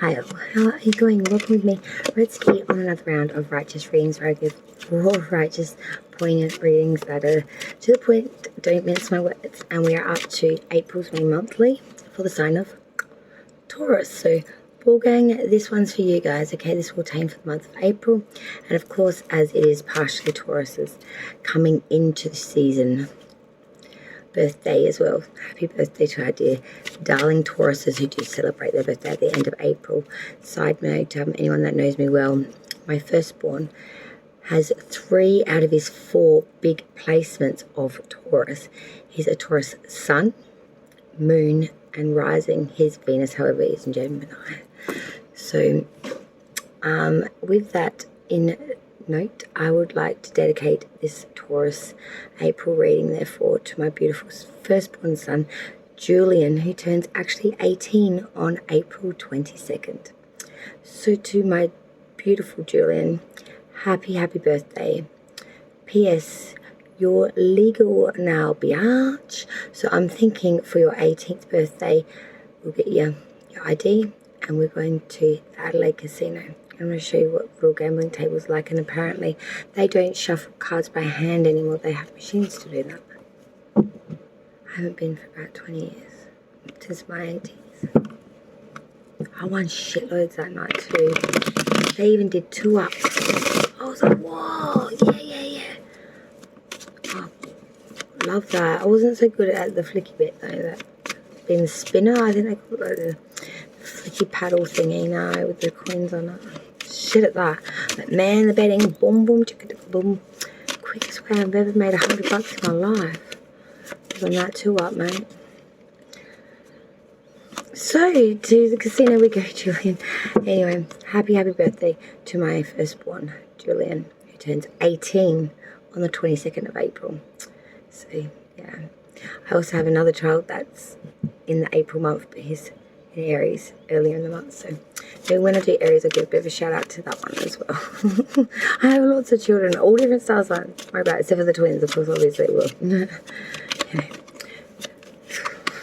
Hi, how are you going? Welcome with me. Let's be on another round of righteous readings where I give raw, righteous, poignant readings that are to the point, don't mince my words. And we are up to April's main monthly for the sign of Taurus. So, ball gang, this one's for you guys, okay? This will tame for the month of April. And of course, as it is partially Taurus's coming into the season, birthday as well. Happy birthday to our dear darling Tauruses who do celebrate their birthday at the end of April. Side note, anyone that knows me well, my firstborn has 3 out of his 4 big placements of Taurus. He's a Taurus sun, moon, and rising. His Venus, however, is in Gemini. So, with that in note, I would like to dedicate this Taurus April reading, therefore, to my beautiful firstborn son, Julian, who turns actually 18 on April 22nd. So to my beautiful Julian, happy birthday. P.S. You're legal now, biatch. So I'm thinking for your 18th birthday, we'll get you your ID and we're going to the Adelaide Casino. I'm going to show you what real gambling tables like, and apparently they don't shuffle cards by hand anymore. They have machines to do that. I haven't been for about 20 years, since my 80s. I won shitloads that night too. They even did 2 ups. I was like, whoa, yeah. Oh, love that. I wasn't so good at the flicky bit though, that being the spinner. I think they call it the flicky paddle thingy now with the coins on it. Shit at that. But man, the betting, boom, boom, chicka, boom. Quickest way I've ever made $100 in my life. Was on that 2 up, mate. So, to the casino we go, Julian. Anyway, happy birthday to my firstborn, Julian, who turns 18 on the 22nd of April. So, yeah. I also have another child that's in the April month, but he's in Aries earlier in the month. So when I do Aries, I'll give a bit of a shout out to that one as well. I have lots of children, all different star signs. Don't worry about it, except for the twins, of course, obviously it will.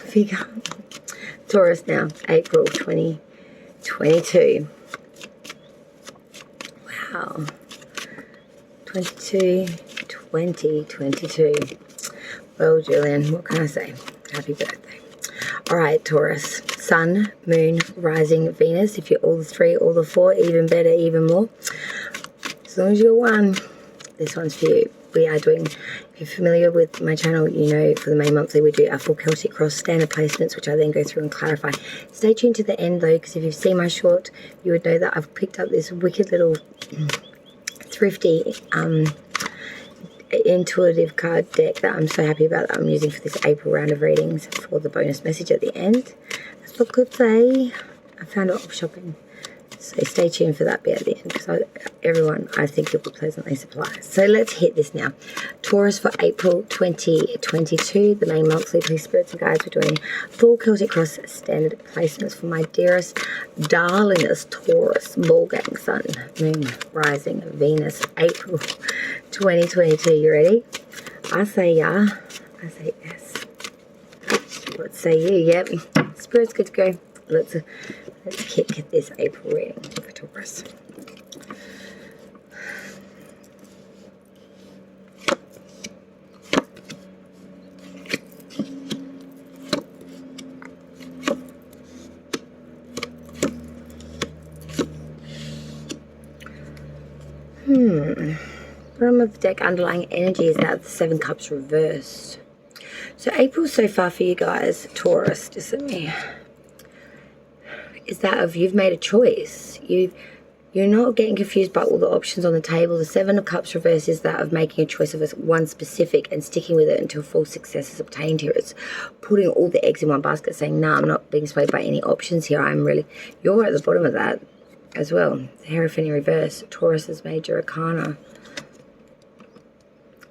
Figure. Taurus now, April 2022. Wow. 2022. Well, Julian, what can I say? Happy birthday. Alright, Taurus. Sun, Moon, Rising, Venus. If you're all the 3, all the 4, even better, even more. As long as you're 1, this one's for you. We are doing, if you're familiar with my channel, you know for the May monthly we do our full Celtic Cross standard placements, which I then go through and clarify. Stay tuned to the end though, because if you've seen my short, you would know that I've picked up this wicked little thrifty intuitive card deck that I'm so happy about, that I'm using for this April round of readings for the bonus message at the end. That's what good say. I found it off shopping. So stay tuned for that bit at the end, because everyone, I think, will be pleasantly surprised. So let's hit this now. Taurus for April 2022, the main monthly. Please, spirits and guides, we're doing full Celtic Cross standard placements for my dearest, darlingest Taurus, ball gang, sun, moon, rising, Venus, April 2022. You ready? I say yeah. I say yes. What say you? Yep. Spirits good to go. Let's kick this April reading for Taurus. Bottom of the deck, underlying energy is that of the 7 Cups reversed. So April so far for you guys, Taurus, just let me, is that of you've made a choice. You're not getting confused by all the options on the table. The 7 of Cups reverse is that of making a choice of one specific and sticking with it until full success is obtained here. It's putting all the eggs in one basket, saying, nah, I'm not being swayed by any options here. You're at the bottom of that as well. The Hierophant in reverse, Taurus's major arcana.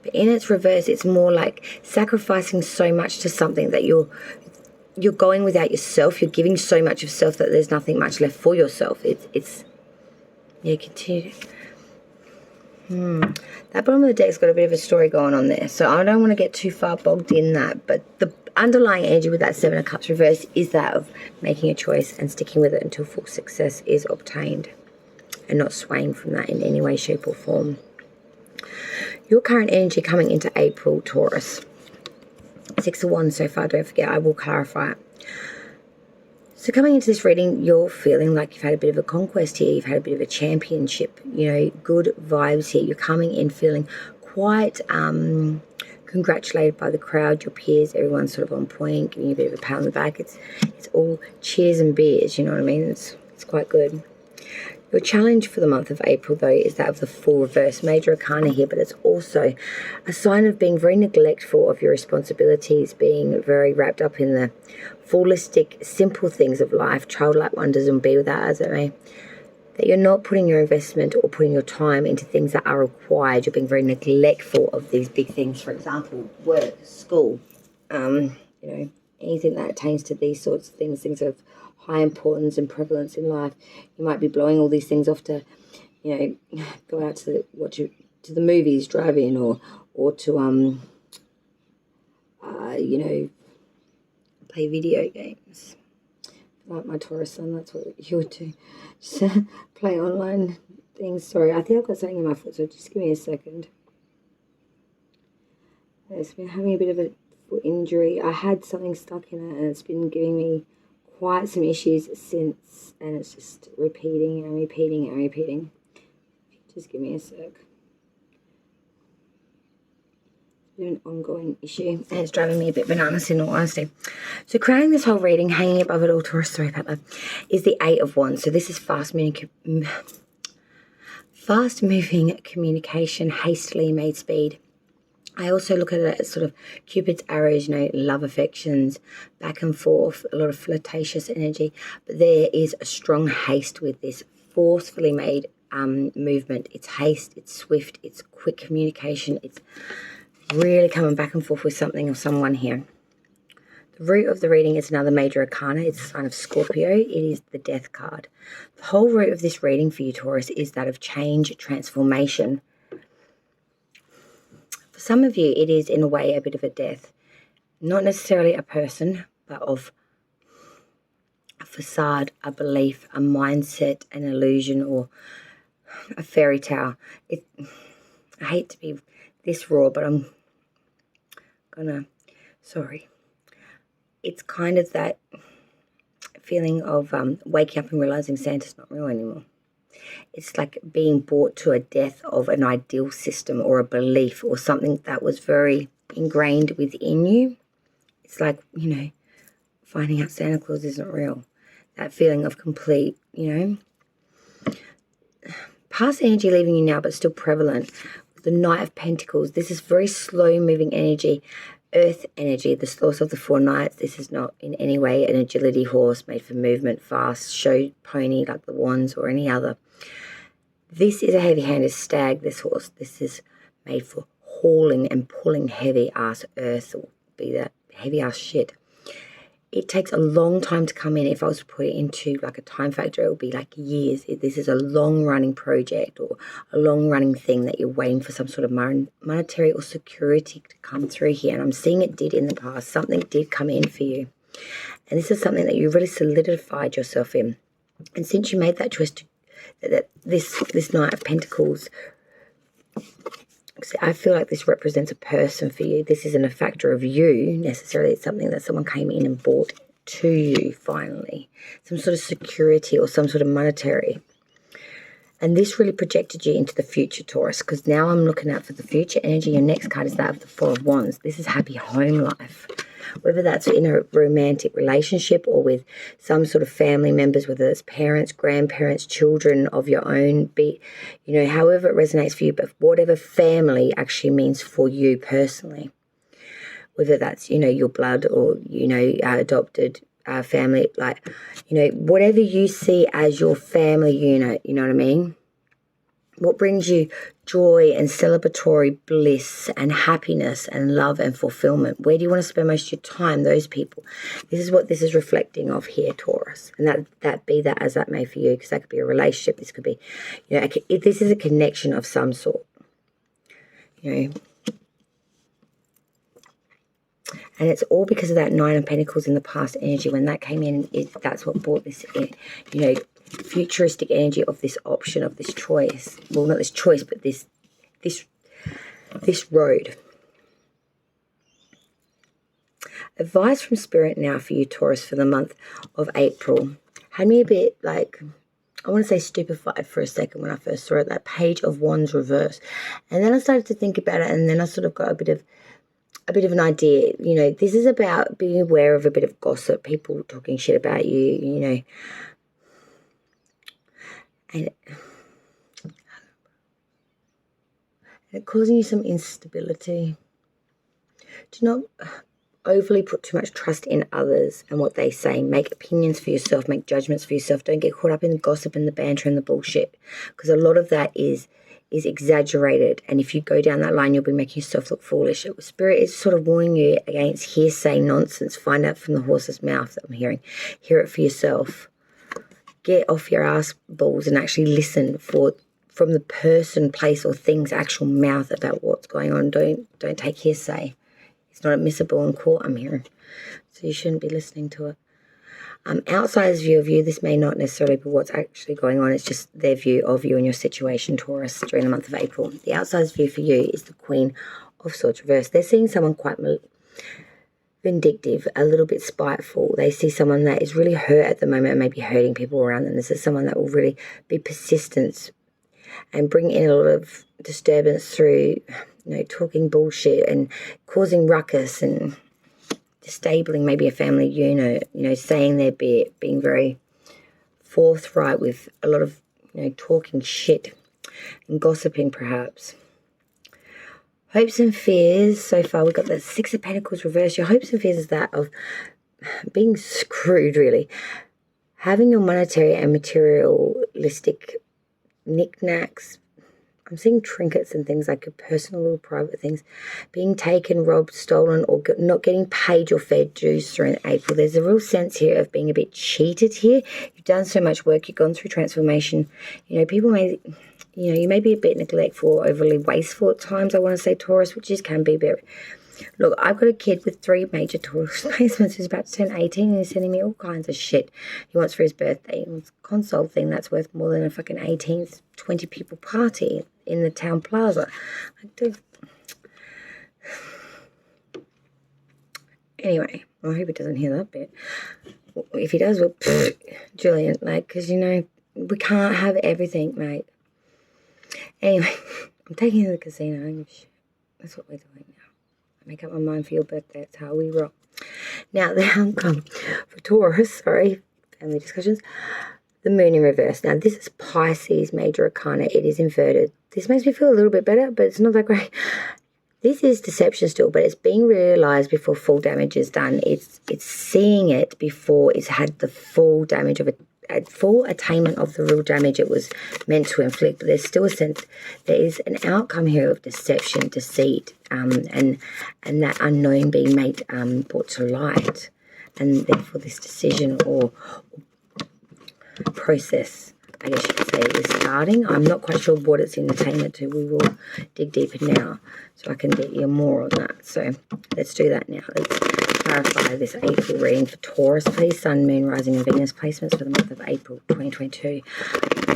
But in its reverse, it's more like sacrificing so much to something that you're going without yourself. You're giving so much of self that there's nothing much left for yourself. Yeah, continue. That bottom of the deck's got a bit of a story going on there, so I don't want to get too far bogged in that. But the underlying energy with that Seven of Cups reverse is that of making a choice and sticking with it until full success is obtained, and not swaying from that in any way, shape or form. Your current energy coming into April, Taurus. 6 of Wands so far, don't forget, I will clarify it. So coming into this reading, you're feeling like you've had a bit of a conquest here. You've had a bit of a championship, good vibes here. You're coming in feeling quite congratulated by the crowd, your peers, everyone's sort of on point, giving you a bit of a pat on the back. It's all cheers and beers, you know what I mean? It's quite good. Your challenge for the month of April, though, is that of the Fool reverse. Major arcana here, but it's also a sign of being very neglectful of your responsibilities, being very wrapped up in the fallistic, simple things of life, childlike wonders, and be with that as it may. That you're not putting your investment or putting your time into things that are required. You're being very neglectful of these big things, for example, work, school, anything that pertains to these sorts of things of high importance and prevalence in life. You might be blowing all these things off to, go out to the movies, drive in, or to play video games. Like my Taurus son, that's what you would do. Just play online things. Sorry, I think I've got something in my foot, so just give me a second. I've been having a bit of a foot injury. I had something stuck in it, and it's been giving me quite some issues since, and it's just repeating and repeating and repeating. Just give me a sec. An ongoing issue, and it's driving me a bit bananas in all honesty. So crowning this whole reading, hanging above it all, Taurus, sorry about that, is the Eight of Wands. So this is fast-moving communication, hastily made speed. I also look at it as sort of Cupid's arrows, love affections, back and forth, a lot of flirtatious energy. But there is a strong haste with this forcefully made movement. It's haste, it's swift, it's quick communication, it's really coming back and forth with something or someone here. The root of the reading is another major arcana. It's a sign of Scorpio. It is the Death card. The whole root of this reading for you, Taurus, is that of change, transformation. For some of you, it is in a way a bit of a death. Not necessarily a person, but of a facade, a belief, a mindset, an illusion, or a fairy tale. I hate to be this raw, but I'm it's kind of that feeling of waking up and realizing Santa's not real anymore. It's like being brought to a death of an ideal system or a belief or something that was very ingrained within you. It's like, finding out Santa Claus isn't real. That feeling of complete, past energy leaving you now, but still prevalent. The Knight of Pentacles. This is very slow-moving energy, earth energy, the source of the Four Knights. This is not in any way an agility horse made for movement, fast, show pony like the Wands or any other. This is a heavy-handed stag, this horse. This is made for hauling and pulling heavy-ass earth, or be that heavy-ass shit. It takes a long time to come in. If I was to put it into like a time factor, it would be like years. This is a long-running project or a long-running thing that you're waiting for some sort of monetary or security to come through here. And I'm seeing it did in the past. Something did come in for you. And this is something that you really solidified yourself in. And since you made that choice to this Knight of Pentacles, I feel like this represents a person for you. This isn't a factor of you necessarily. It's something that someone came in and brought to you finally. Some sort of security or some sort of monetary. And this really projected you into the future, Taurus, because now I'm looking out for the future energy. Your next card is that of the Four of Wands. This is happy home life. Whether that's in a romantic relationship or with some sort of family members, whether it's parents, grandparents, children of your own, however it resonates for you, but whatever family actually means for you personally. Whether that's, your blood or, adopted family, whatever you see as your family unit, you know what I mean? What brings you joy and celebratory bliss and happiness and love and fulfillment? Where do you want to spend most of your time? Those people. This is what this is reflecting of here, Taurus. And that be that as that may for you, because that could be a relationship. This could be, if this is a connection of some sort. And it's all because of that Nine of Pentacles in the past energy. When that came in, that's what brought this in, you know, futuristic energy of this option, of this choice. Well, not this choice, but this road. Advice from Spirit now for you, Taurus, for the month of April. Had me a bit like, I want to say stupefied for a second when I first saw it, that Page of Wands reverse. And then I started to think about it, and then I sort of got a bit of an idea. You know, this is about being aware of a bit of gossip, people talking shit about you, you know. And it causing you some instability. Do not overly put too much trust in others and what they say. Make opinions for yourself. Make judgments for yourself. Don't get caught up in the gossip and the banter and the bullshit, because a lot of that is exaggerated. And if you go down that line, you'll be making yourself look foolish. Spirit is sort of warning you against hearsay nonsense. Find out from the horse's mouth that I'm hearing. Hear it for yourself. Get off your ass balls and actually listen from the person, place, or thing's actual mouth about what's going on. Don't take hearsay. It's not admissible in court, I'm hearing. So you shouldn't be listening to it. Outsider's view of you, this may not necessarily be what's actually going on. It's just their view of you and your situation, Taurus, during the month of April. The outsider's view for you is the Queen of Swords reversed. They're seeing someone quite vindictive, a little bit spiteful. They see someone that is really hurt at the moment and maybe hurting people around them. This is someone that will really be persistent and bring in a lot of disturbance through, you know, talking bullshit and causing ruckus and disabling maybe a family unit, you know, saying their bit, being very forthright with a lot of, you know, talking shit and gossiping perhaps. Hopes and fears, so far we've got the Six of Pentacles reversed. Your hopes and fears is that of being screwed, really. Having your monetary and materialistic knickknacks, I'm seeing trinkets and things like your personal little private things, being taken, robbed, stolen, or not getting paid your fair dues through in April. There's a real sense here of being a bit cheated here. You've done so much work. You've gone through transformation. You know, people may, you know, you may be a bit neglectful or overly wasteful at times, I want to say, Taurus, which just can be a bit. Look, I've got a kid with 3 major Taurus placements who's about to turn 18 and he's sending me all kinds of shit he wants for his birthday. He wants a console thing that's worth more than a fucking 18th 20 people party in the town plaza. Anyway, I hope he doesn't hear that bit. If he does, well, Julian, like, because, you know, we can't have everything, mate. Anyway, I'm taking you to the casino. I don't give a shit. That's what we're doing now. Make up my mind for your birthday. That's how we roll. Now, the outcome for Taurus, sorry, family discussions. The moon in reverse. Now, this is Pisces major arcana. It is inverted. This makes me feel a little bit better, but it's not that great. This is deception still, but it's being realized before full damage is done. It's seeing it before it's had the full damage of a full attainment of the real damage it was meant to inflict. But there's still a sense there is an outcome here of deception, deceit, and that unknown being made brought to light, and therefore this decision or process, I guess you could say, is starting. I'm not quite sure what it's in attainment to. We will dig deeper now so I can get you more on that. So let's do that now. Let's clarify this April reading for Taurus, please. Sun, Moon, Rising and Venus placements for the month of April 2022.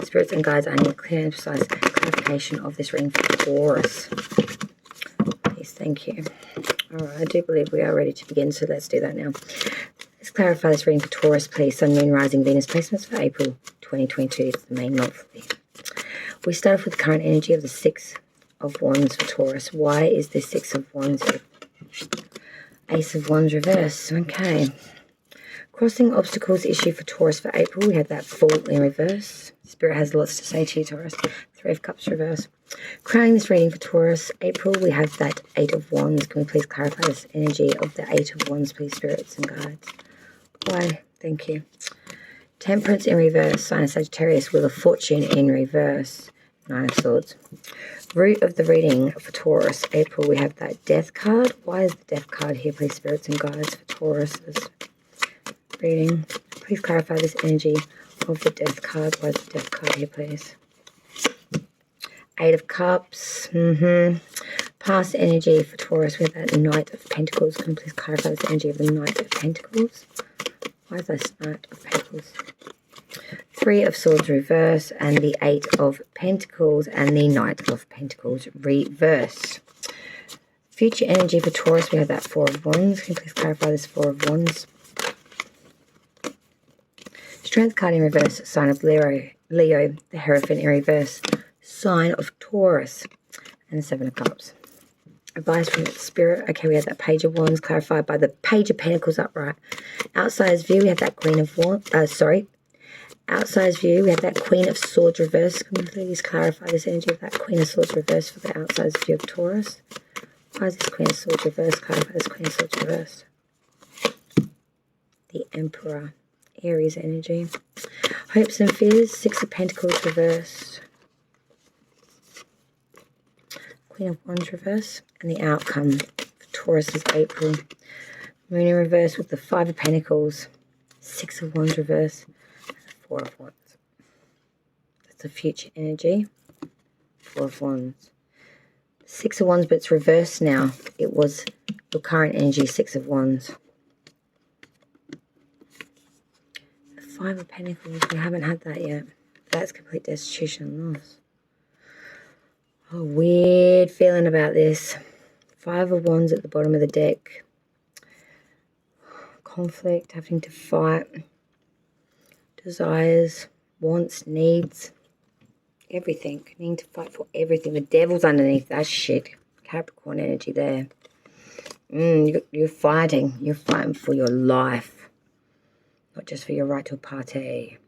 Spirits and guides, I need clear and precise clarification of this reading for Taurus. Please, thank you. All right, I do believe we are ready to begin, so let's do that now. Let's clarify this reading for Taurus, please. Sun, Moon, Rising, Venus placements for April 2022. It's the main month. We start off with the current energy of the Six of Wands for Taurus. Why is this Six of Wands Ace of Wands reverse? Okay. Crossing obstacles issue for Taurus for April. We had that Fool in reverse. Spirit has lots to say to you, Taurus. Three of Cups reverse. Crowning this reading for Taurus, April, we have that Eight of Wands. Can we please clarify this energy of the Eight of Wands, please, spirits and guides? Why? Thank you. Temperance in reverse. Sign of Sagittarius. Wheel of Fortune in reverse. Nine of Swords. Root of the reading for Taurus, April, we have that Death card. Why is the Death card here, please, spirits and guides, for Taurus's reading? Please clarify this energy of the Death card. Why is the Death card here, please? Eight of Cups. Past energy for Taurus with that Knight of Pentacles. Can you please clarify this energy of the Knight of Pentacles? Why is this Knight of Pentacles? Three of Swords reverse and the Eight of Pentacles and the Knight of Pentacles reversed. Future energy for Taurus, we have that Four of Wands. Can you please clarify this Four of Wands? Strength card in reverse, sign of Leo, the Hierophant in reverse, sign of Taurus, and the Seven of Cups. Advice from Spirit. Okay, we have that Page of Wands clarified by the Page of Pentacles upright. Outside's view, we have that Queen of Wands. Outside's view, we have that Queen of Swords reverse. Can you please clarify this energy of that Queen of Swords reverse for the outside's view of Taurus? Why is this Queen of Swords reverse? Clarify this Queen of Swords reverse. The Emperor. Aries energy. Hopes and fears. Six of Pentacles reverse. Queen of Wands reverse. And the outcome for Taurus is April. Moon in reverse with the Five of Pentacles. Six of Wands reverse. And the Four of Wands. That's the future energy. Four of Wands. Six of Wands, but it's reversed now. It was your current energy, Six of Wands. Five of Pentacles, we haven't had that yet. That's complete destitution and loss. Oh, weird feeling about this. Five of Wands at the bottom of the deck. Conflict, having to fight. Desires, wants, needs. Everything. Needing to fight for everything. The devil's underneath that shit. Capricorn energy there. You're fighting. You're fighting for your life. Not just for your right to a party.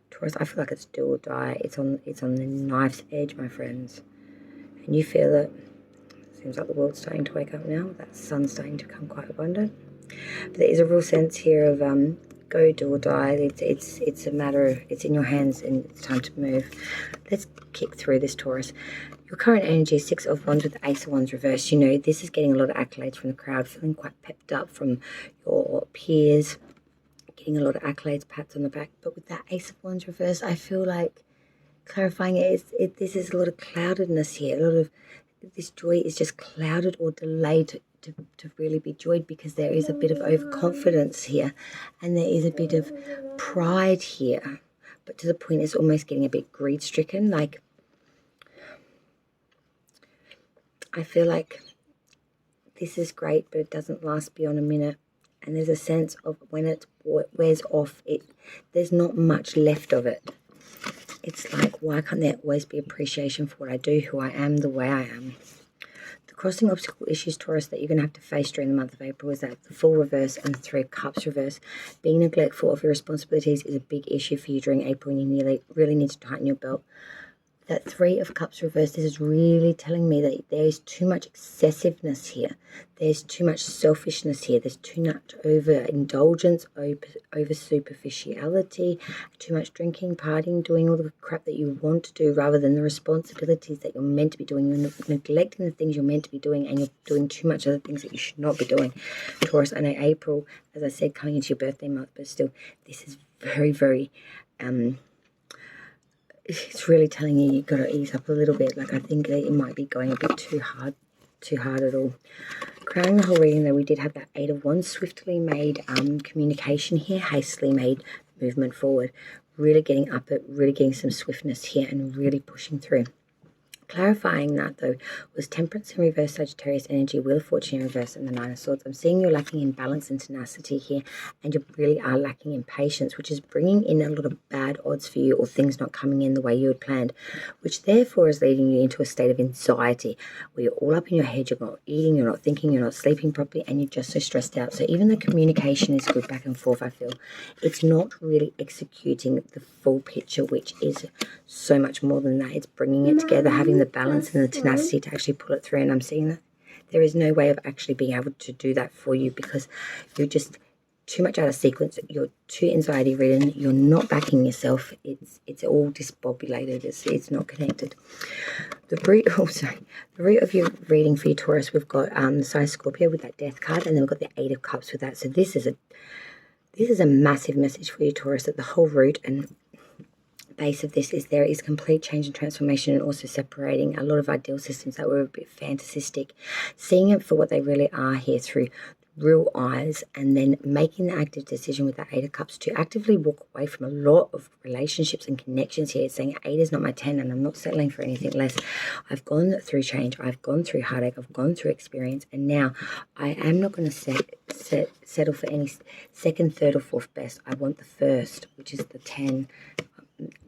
Taurus, I feel like it's do or die. It's on the knife's edge, my friends. And you feel it. Seems like the world's starting to wake up now. That sun's starting to become quite abundant. But there is a real sense here of go, do or die. It's a matter of, it's in your hands and it's time to move. Let's kick through this, Taurus. Your current energy, Six of Wands with the Ace of Wands reversed. You know, this is getting a lot of accolades from the crowd, feeling quite pepped up from your peers. Getting a lot of accolades, pats on the back, but with that Ace of Wands reverse, I feel like clarifying this is a lot of cloudedness here. A lot of this joy is just clouded or delayed to really be joyed, because there is a bit of overconfidence here and there is a bit of pride here, but to the point it's almost getting a bit greed stricken. Like, I feel like this is great, but it doesn't last beyond a minute. And there's a sense of when it wears off, there's not much left of it. It's like, why can't there always be appreciation for what I do, who I am, the way I am? The crossing obstacle issues, Taurus, that you're going to have to face during the month of April is that the Fool reverse and the Three of Cups reverse. Being neglectful of your responsibilities is a big issue for you during April, and you really need to tighten your belt. That Three of Cups reverse, this is really telling me that there is too much excessiveness here. There's too much selfishness here. There's too much overindulgence, over superficiality, too much drinking, partying, doing all the crap that you want to do rather than the responsibilities that you're meant to be doing. You're neglecting the things you're meant to be doing, and you're doing too much of the things that you should not be doing. Taurus, I know April, as I said, coming into your birthday month, but still, this is very, very... it's really telling you you've got to ease up a little bit. Like, I think that it might be going a bit too hard at all. Crowning the whole reading, though, we did have that Eight of Wands, swiftly made communication here, hastily made movement forward, really getting up it, really getting some swiftness here and really pushing through. Clarifying that, though, was Temperance in reverse, Sagittarius energy, Wheel of Fortune in reverse, and the Nine of Swords. I'm seeing you're lacking in balance and tenacity here, and you really are lacking in patience, which is bringing in a lot of bad odds for you, or things not coming in the way you had planned, which therefore is leading you into a state of anxiety where you're all up in your head, you're not eating, you're not thinking, you're not sleeping properly, and you're just so stressed out. So even the communication is good back and forth, I feel, it's not really executing the full picture, which is so much more than that. It's bringing it together, having the balance and the tenacity to actually pull it through. And I'm seeing that there is no way of actually being able to do that for you, because you're just too much out of sequence. You're too anxiety ridden. You're not backing yourself. It's all disbobulated. It's not connected. The root of your reading for your Taurus, we've got the Sign Scorpio with that Death card, and then we've got the Eight of Cups with that. So this is a massive message for you, Taurus, that the whole root and base of this is there is complete change and transformation, and also separating a lot of ideal systems that were a bit fantasistic, seeing it for what they really are here through real eyes, and then making the active decision with the Eight of Cups to actively walk away from a lot of relationships and connections here, saying 8 is not my 10 and I'm not settling for anything less. I've gone through change, I've gone through heartache, I've gone through experience, and now I am not going to settle for any second, third or fourth best. I want the first, which is the 10.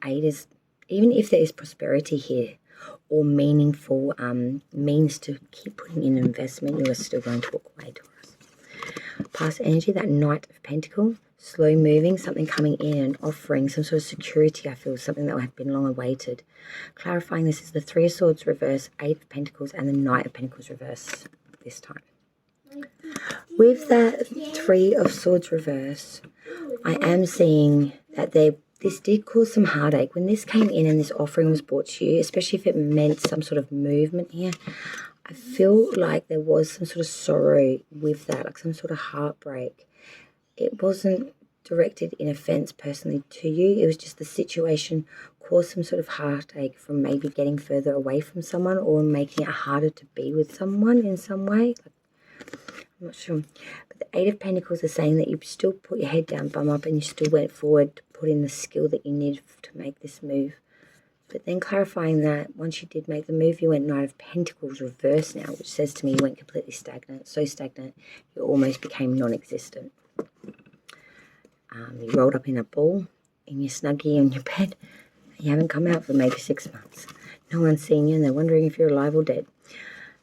8 is, even if there is prosperity here or meaningful means to keep putting in an investment, you are still going to walk away, Taurus. Past energy, that Knight of Pentacles, slow moving, something coming in and offering some sort of security, I feel, something that had been long awaited. Clarifying this is the Three of Swords reverse, 8 of Pentacles, and the Knight of Pentacles reverse this time. With that Three of Swords reverse, I am seeing that this did cause some heartache. When this came in and this offering was brought to you, especially if it meant some sort of movement here, I feel like there was some sort of sorrow with that, like some sort of heartbreak. It wasn't directed in offense personally to you. It was just the situation caused some sort of heartache from maybe getting further away from someone or making it harder to be with someone in some way. I'm not sure. But the Eight of Pentacles is saying that you still put your head down, bum up, and you still went forward to put in the skill that you needed to make this move. But then clarifying that once you did make the move, you went Knight of Pentacles reverse now, which says to me you went completely stagnant. So stagnant, you almost became non-existent. You rolled up in a ball in your snuggie in your bed. You haven't come out for maybe 6 months. No one's seeing you and they're wondering if you're alive or dead.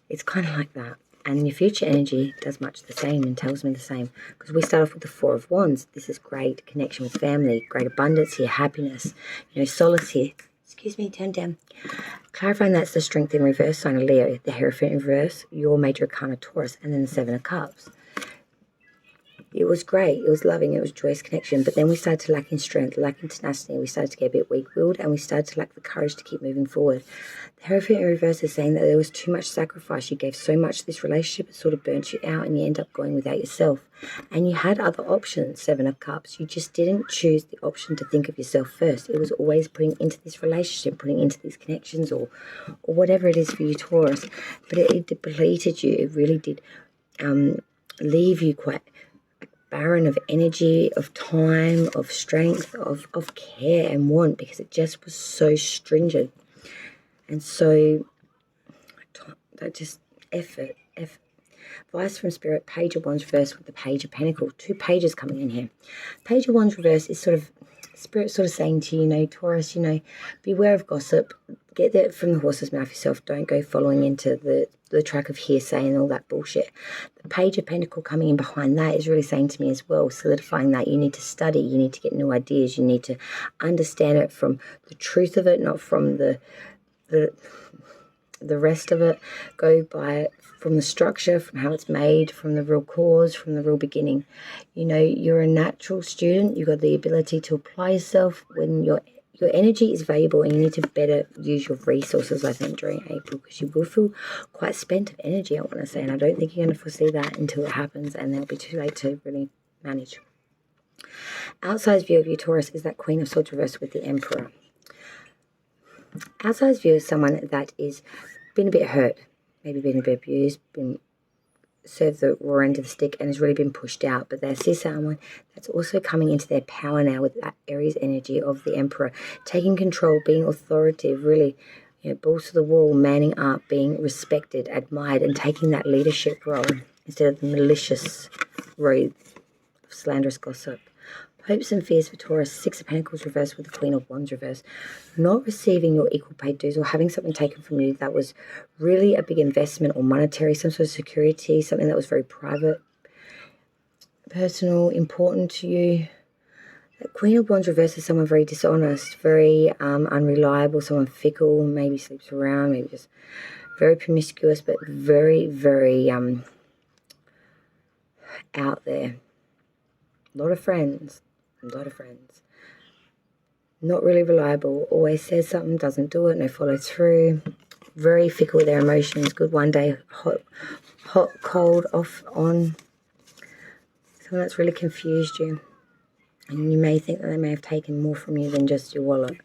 It's kind of like that. And your future energy does much the same and tells me the same. Because we start off with the Four of Wands. This is great connection with family, great abundance here, happiness, solace here. Excuse me, turn down. Clarifying that's the Strength in reverse, sign of Leo, the Hierophant in reverse, your major arcana Taurus, and then the Seven of Cups. It was great, it was loving, it was joyous connection, but then we started to lack in strength, lack in tenacity, we started to get a bit weak-willed, and we started to lack the courage to keep moving forward. The Hierophant in reverse is saying that there was too much sacrifice. You gave so much to this relationship, it sort of burnt you out, and you end up going without yourself. And you had other options, Seven of Cups. You just didn't choose the option to think of yourself first. It was always putting into this relationship, putting into these connections, or whatever it is for you, Taurus. But it depleted you. It really did leave you quite barren of energy, of time, of strength, of care and want, because it just was so stringent. And so, that just effort. Advice from Spirit, Page of Wands reverse with the Page of Pentacles. 2 pages coming in here. Page of Wands reverse is sort of, Spirit sort of saying to you, Taurus, beware of gossip. Get that from the horse's mouth yourself. Don't go following into the track of hearsay and all that bullshit. The Page of Pentacles coming in behind that is really saying to me as well, solidifying that you need to study, you need to get new ideas, you need to understand it from the truth of it, not from the rest of it. Go by it from the structure, from how it's made, from the real cause, from the real beginning. You're a natural student. You've got the ability to apply yourself when your energy is valuable, and you need to better use your resources, I think, during April, because you will feel quite spent of energy, I want to say, and I don't think you're going to foresee that until it happens, and it'll be too late to really manage. Outside view of you, Taurus, is that Queen of Swords reversed with the Emperor. Outside view is someone that is been a bit hurt, maybe been a bit abused, been served the raw end of the stick and has really been pushed out, but they see someone that's also coming into their power now with that Aries energy of the Emperor, taking control, being authoritative, really, balls to the wall, manning up, being respected, admired, and taking that leadership role instead of the malicious road of slanderous gossip. Hopes and fears for Taurus, 6 of Pentacles reversed with the Queen of Wands reversed. Not receiving your equal paid dues or having something taken from you that was really a big investment or monetary, some sort of security, something that was very private, personal, important to you. The Queen of Wands reversed is someone very dishonest, very unreliable, someone fickle, maybe sleeps around, maybe just very promiscuous, but very, very out there. A lot of friends. Not really reliable, always says something, doesn't do it, no follow through. Very fickle with their emotions, good one day, hot, cold, off, on. Someone that's really confused you. And you may think that they may have taken more from you than just your wallet.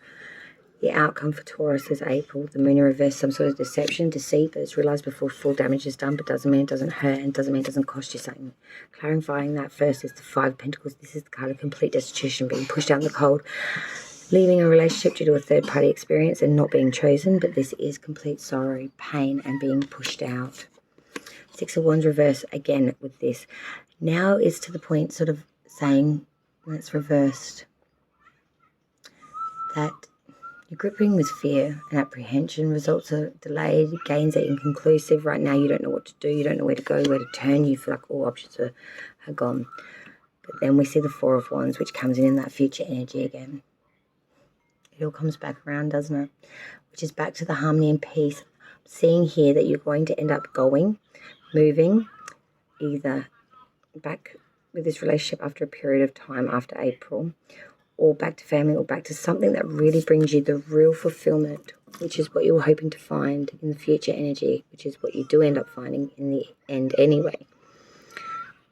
The outcome for Taurus is April. The moon in reverse, some sort of deception, deceit, but it's realised before full damage is done, but doesn't mean it doesn't hurt and doesn't mean it doesn't cost you something. Clarifying that first is the Five of Pentacles. This is the card of complete destitution, being pushed out in the cold, leaving a relationship due to a third-party experience and not being chosen, but this is complete sorrow, pain, and being pushed out. Six of Wands reverse again with this. Now is to the point sort of saying, when it's reversed, that you're gripping with fear and apprehension. Results are delayed, gains are inconclusive. Right now you don't know what to do, you don't know where to go, where to turn. You feel like all options are gone. But then we see the Four of Wands, which comes in that future energy again. It all comes back around, doesn't it? Which is back to the harmony and peace. Seeing here that you're going to end up moving, either back with this relationship after a period of time after April, or back to family, or back to something that really brings you the real fulfillment, which is what you were hoping to find in the future energy, which is what you do end up finding in the end anyway.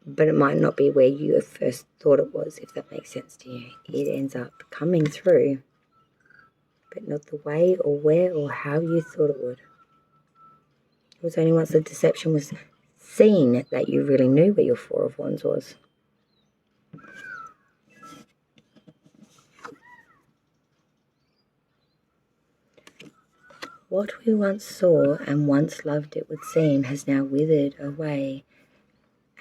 But it might not be where you at first thought it was, if that makes sense to you. It ends up coming through, but not the way or where or how you thought it would. It was only once the deception was seen that you really knew where your Four of Wands was. What we once saw and once loved, it would seem, has now withered away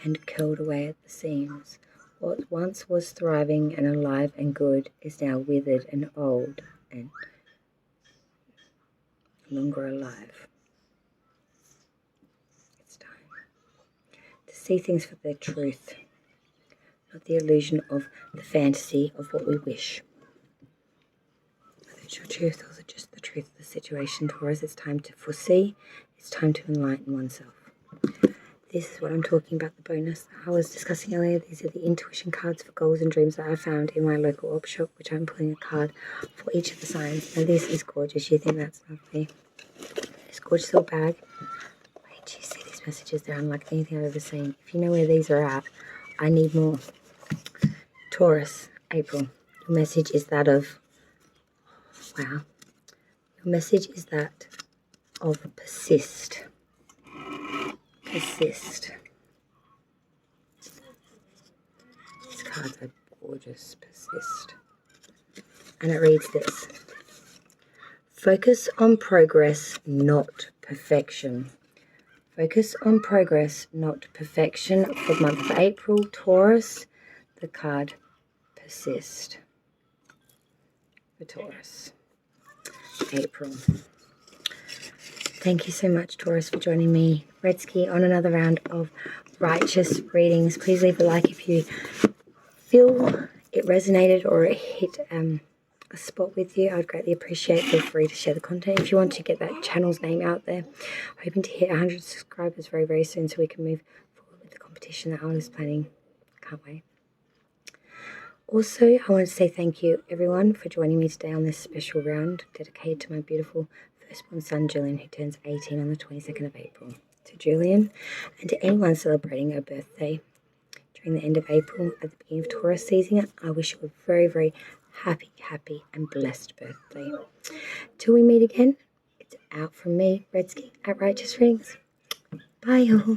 and curled away at the seams. What once was thriving and alive and good is now withered and old and no longer alive. It's time to see things for their truth, not the illusion of the fantasy of what we wish. Whether it's your truth or just the truth of the situation, Taurus, it's time to foresee, it's time to enlighten oneself. This is what I'm talking about, the bonus I was discussing earlier. These are the intuition cards for goals and dreams that I found in my local op shop, which I'm pulling a card for each of the signs. Now this is gorgeous. You think that's lovely? This gorgeous little bag. Wait, do you see these messages? They're unlike anything I've ever seen. If you know where these are at, I need more. Taurus, April. Your message is that of, wow. Your message is that of persist. Persist. These cards are gorgeous. Persist. And it reads this. Focus on progress, not perfection. Focus on progress, not perfection. For the month of April, Taurus, the card persist. For Taurus, April. Thank you so much, Taurus, for joining me, Redsky, on another round of righteous readings. Please leave a like if you feel it resonated or it hit a spot with you. I'd greatly appreciate it. Feel free to share the content if you want to get that channel's name out there. Hoping to hit 100 subscribers very, very soon so we can move forward with the competition that I was planning. Can't wait. Also, I want to say thank you, everyone, for joining me today on this special round dedicated to my beautiful firstborn son, Julian, who turns 18 on the 22nd of April. To Julian and to anyone celebrating a birthday during the end of April, at the beginning of Taurus season, I wish you a very, very happy and blessed birthday. Till we meet again, it's out from me, Redsky, at Righteous Rings. Bye, y'all.